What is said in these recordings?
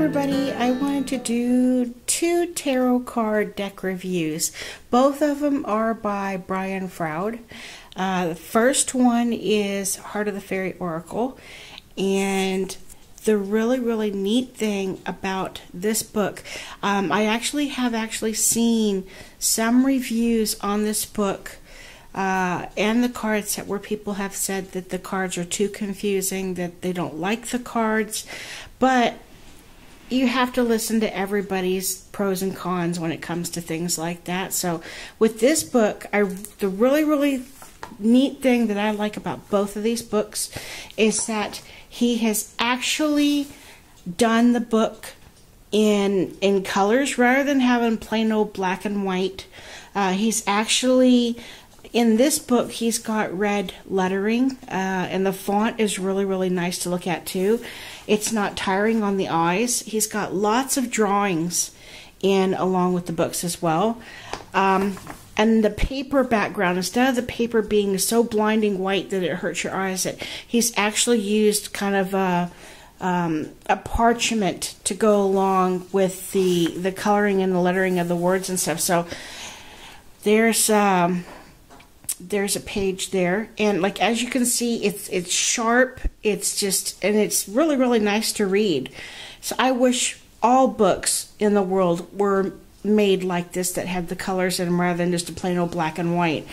everybody, I wanted to do 2 tarot card deck reviews. Both of them are by Brian Froud. The first one is Heart of the Fairy Oracle, and the really neat thing about this book, I have seen some reviews on this book and the card set where people have said that the cards are too confusing, that they don't like the cards, but you have to listen to everybody's pros and cons when it comes to things like that. So with this book, the really neat thing that I like about both of these books is that he has actually done the book in colors rather than having plain old black and white. He's actually, in this book, he's got red lettering, and the font is really nice to look at too. It's not tiring on the eyes. He's got lots of drawings in along with the books as well. And the paper background, instead of the paper being so blinding white that it hurts your eyes, he's actually used kind of a parchment to go along with the coloring and the lettering of the words and stuff. So there's a page there, and like as you can see, it's sharp, it's just, and it's really nice to read. So I wish all books in the world were made like this, that had the colors in them rather than just a plain old black and white.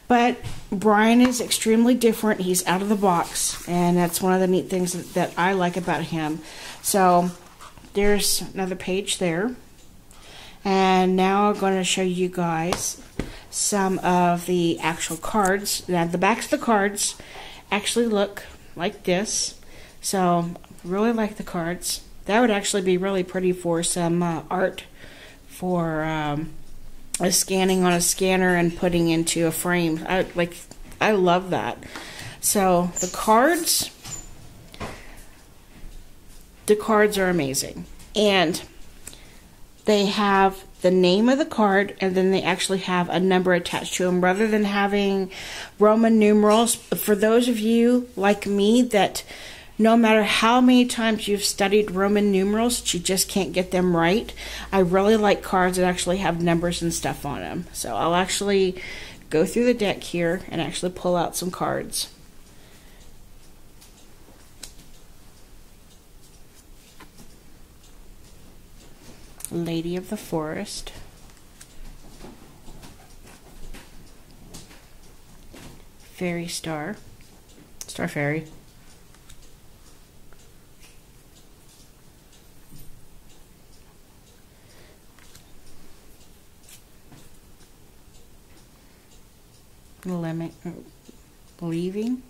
But Brian is extremely different. He's out of the box, and that's one of the neat things that I like about him. So there's another page there, and now I'm going to show you guys some of the actual cards. Now the backs of the cards actually look like this, so really like the cards. That would actually be really pretty for some art, for scanning on a scanner and putting into a frame. I love that. So the cards are amazing, and they have the name of the card, and then they actually have a number attached to them rather than having Roman numerals. For those of you like me that no matter how many times you've studied Roman numerals, you just can't get them right, I really like cards that actually have numbers and stuff on them. So I'll actually go through the deck here and actually pull out some cards. Lady of the Forest, Fairy Star, Star Fairy, Lemon, Leaving,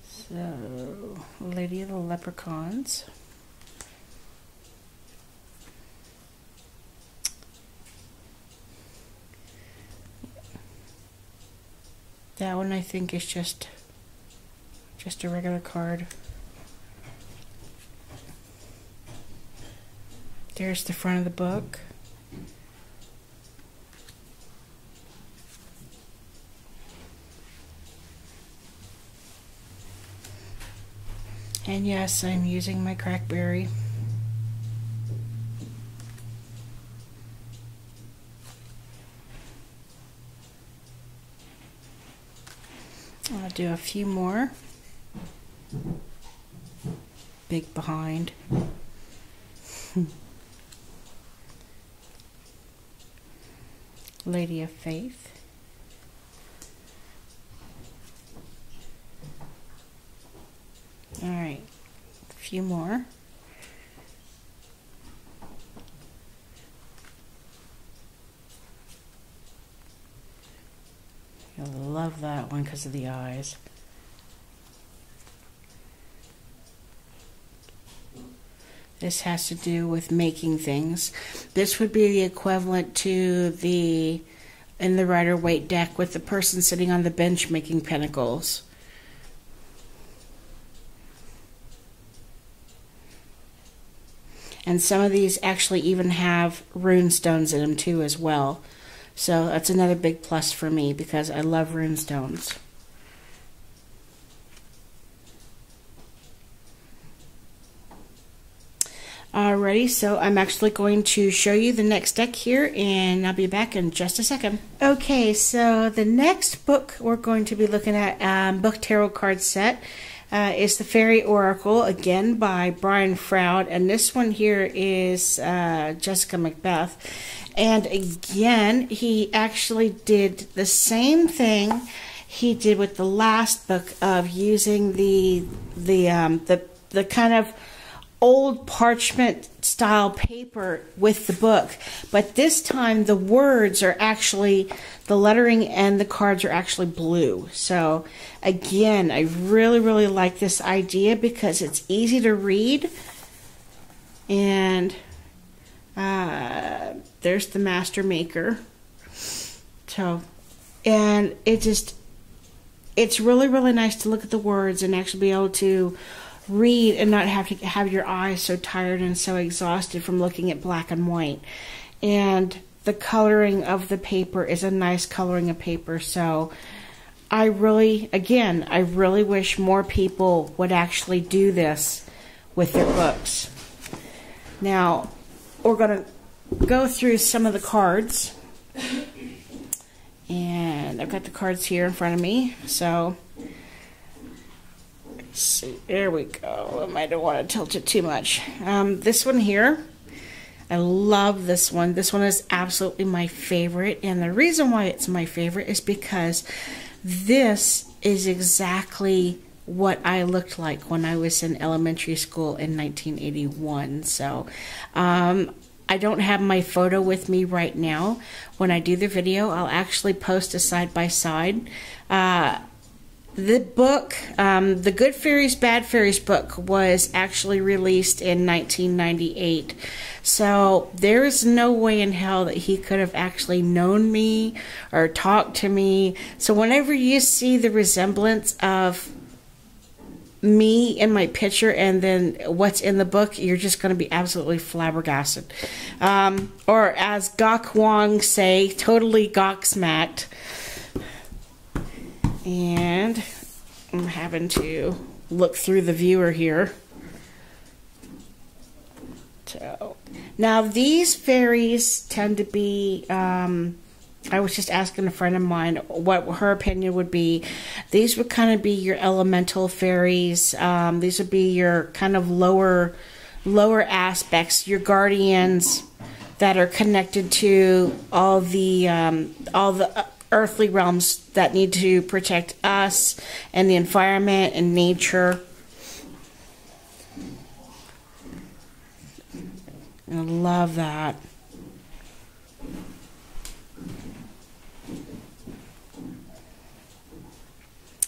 so Lady of the Leprechauns, that one I think is just a regular card. There's the front of the book. And yes, I'm using my crackberry. I'll do a few more. Big behind. Lady of Faith. Alright, a few more. I love that one because of the eyes. This has to do with making things. This would be the equivalent to in the Rider-Waite deck with the person sitting on the bench making pinnacles. And some of these actually even have rune stones in them too as well. So that's another big plus for me because I love rune stones. Alrighty, so I'm actually going to show you the next deck here, and I'll be back in just a second. Okay, so the next book we're going to be looking at, book tarot card set, is the Fairy Oracle, again by Brian Froud, and this one here is Jessica Macbeth. And again, he actually did the same thing he did with the last book of using the kind of old parchment style paper with the book, but this time the words are actually, the lettering and the cards are actually blue. So again, I really like this idea because it's easy to read, and there's the master maker. So, and it's really nice to look at the words and actually be able to read and not have to have your eyes so tired and so exhausted from looking at black and white. And the coloring of the paper is a nice coloring of paper. So I really wish more people would actually do this with their books. Now we're going to go through some of the cards, and I've got the cards here in front of me. So see, there we go. I don't want to tilt it too much. This one here, I love this one. This one is absolutely my favorite, and the reason why it's my favorite is because this is exactly what I looked like when I was in elementary school in 1981. So I don't have my photo with me right now. When I do the video, I'll actually post a side-by-side. The book, the Good Fairies, Bad Fairies book, was actually released in 1998. So there is no way in hell that he could have actually known me or talked to me. So whenever you see the resemblance of me in my picture and then what's in the book, you're just going to be absolutely flabbergasted. Or as Gok Wong say, totally gobsmacked. And I'm having to look through the viewer here. So now these fairies tend to be, I was just asking a friend of mine what her opinion would be. These would kind of be your elemental fairies. These would be your kind of lower aspects, your guardians that are connected to all the earthly realms that need to protect us and the environment and nature. I love that.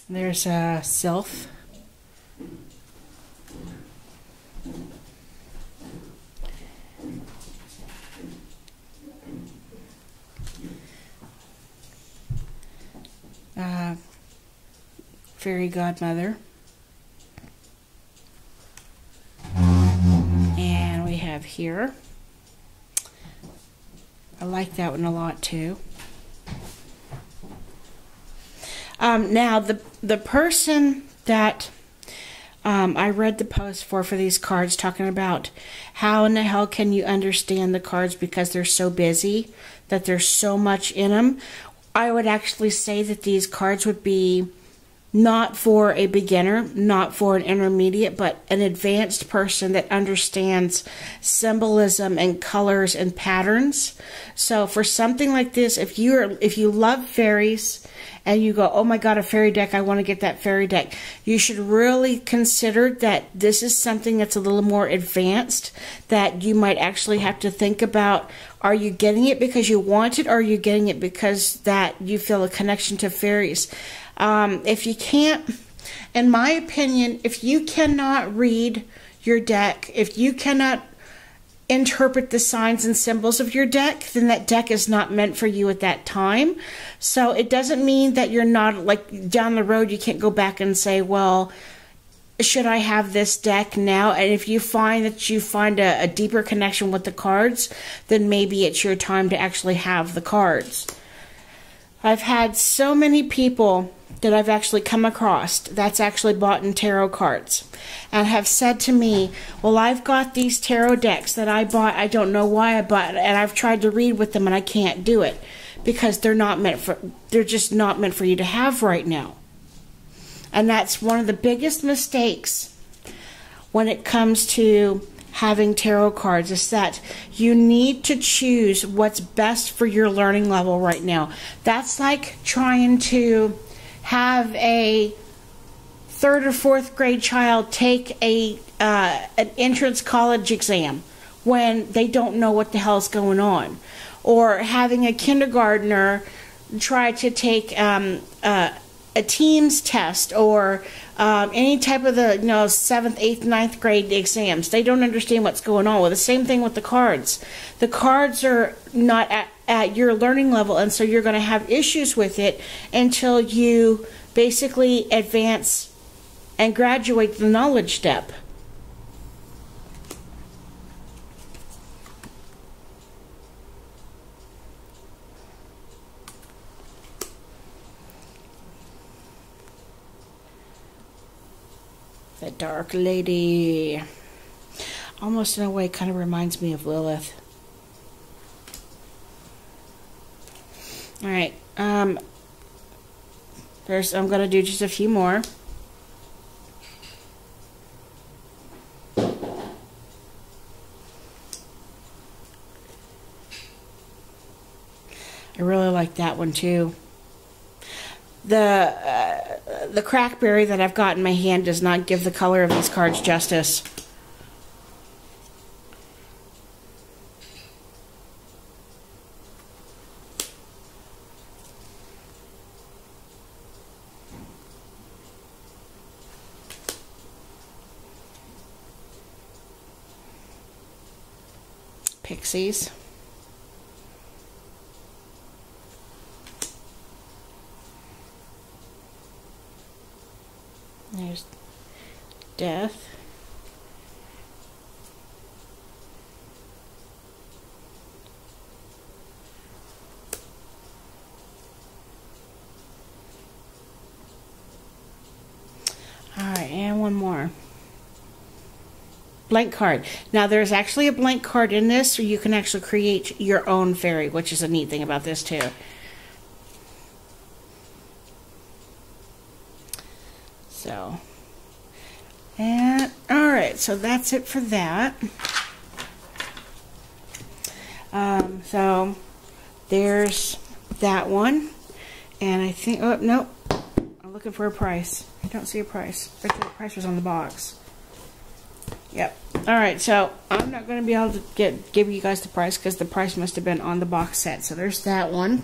There's a Sylph. Fairy Godmother. And we have here. I like that one a lot too. Now the person that I read the post for these cards talking about how in the hell can you understand the cards because they're so busy, that there's so much in them. I would actually say that these cards would be not for a beginner, not for an intermediate, but an advanced person that understands symbolism and colors and patterns. So for something like this, if you love fairies and you go, oh my God, a fairy deck, I want to get that fairy deck, you should really consider that this is something that's a little more advanced, that you might actually have to think about, are you getting it because you want it, or are you getting it because that you feel a connection to fairies? If you can't, in my opinion, if you cannot read your deck, if you cannot interpret the signs and symbols of your deck, then that deck is not meant for you at that time. So it doesn't mean that you're not, like, down the road you can't go back and say, well, should I have this deck now? And if you find that you find a deeper connection with the cards, then maybe it's your time to actually have the cards. I've had so many people that I've actually come across that's actually bought in tarot cards and have said to me, well, I've got these tarot decks that I bought. I don't know why I bought it, and I've tried to read with them and I can't do it because they're just not meant for you to have right now. And that's one of the biggest mistakes when it comes to having tarot cards, is that you need to choose what's best for your learning level right now. That's like trying to have a 3rd or 4th grade child take an entrance college exam when they don't know what the hell's going on, or having a kindergartner try to take a team's test, or any type of the 7th, 8th, 9th grade exams. They don't understand what's going on. Well, the same thing with the cards. The cards are not at your learning level, and so you're going to have issues with it until you basically advance and graduate the knowledge step. The Dark Lady. Almost in a way kind of reminds me of Lilith. Alright, I'm going to do just a few more. I really like that one too. The crackberry that I've got in my hand does not give the color of these cards justice. Pixies. There's Death. Alright, and one more. Blank card. Now there's actually a blank card in this, so you can actually create your own fairy, which is a neat thing about this too. So, and alright, so that's it for that. So there's that one, and I think, oh no, I'm looking for a price. I don't see a price. I think the price was on the box. Yep. Alright, so I'm not going to be able to give you guys the price because the price must have been on the box set. So there's that one,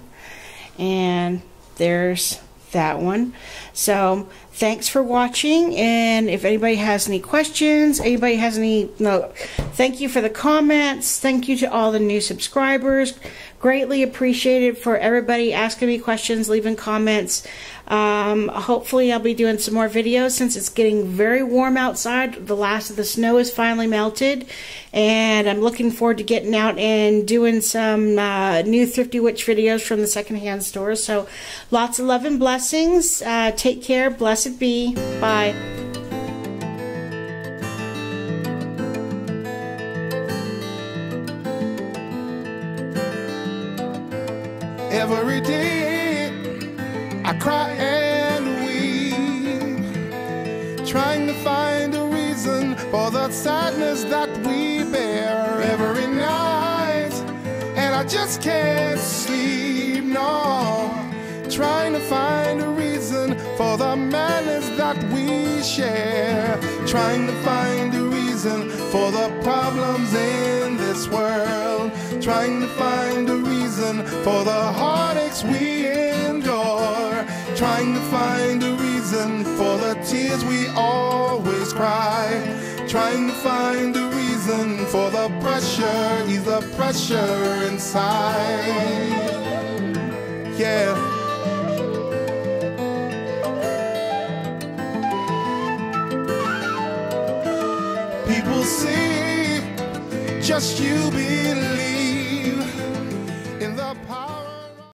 and there's that one. So thanks for watching, and if anybody has any questions, anybody has any, thank you for the comments. Thank you to all the new subscribers. Greatly appreciated for everybody asking me questions, leaving comments. Hopefully I'll be doing some more videos since it's getting very warm outside. The last of the snow is finally melted, and I'm looking forward to getting out and doing some new Thrifty Witch videos from the secondhand store. So lots of love and blessings. Take care. Blessed be. Bye. Every day I cry and weep, trying to find a reason for the sadness that we bear every night, and I just can't sleep, no, trying to find a reason for the madness that we share, trying to find a reason for the problems in this world, trying to find a reason for the heartaches we endure, trying to find a reason for the tears we always cry, trying to find a reason for the pressure, ease the pressure inside. Yeah. People see, just you believe.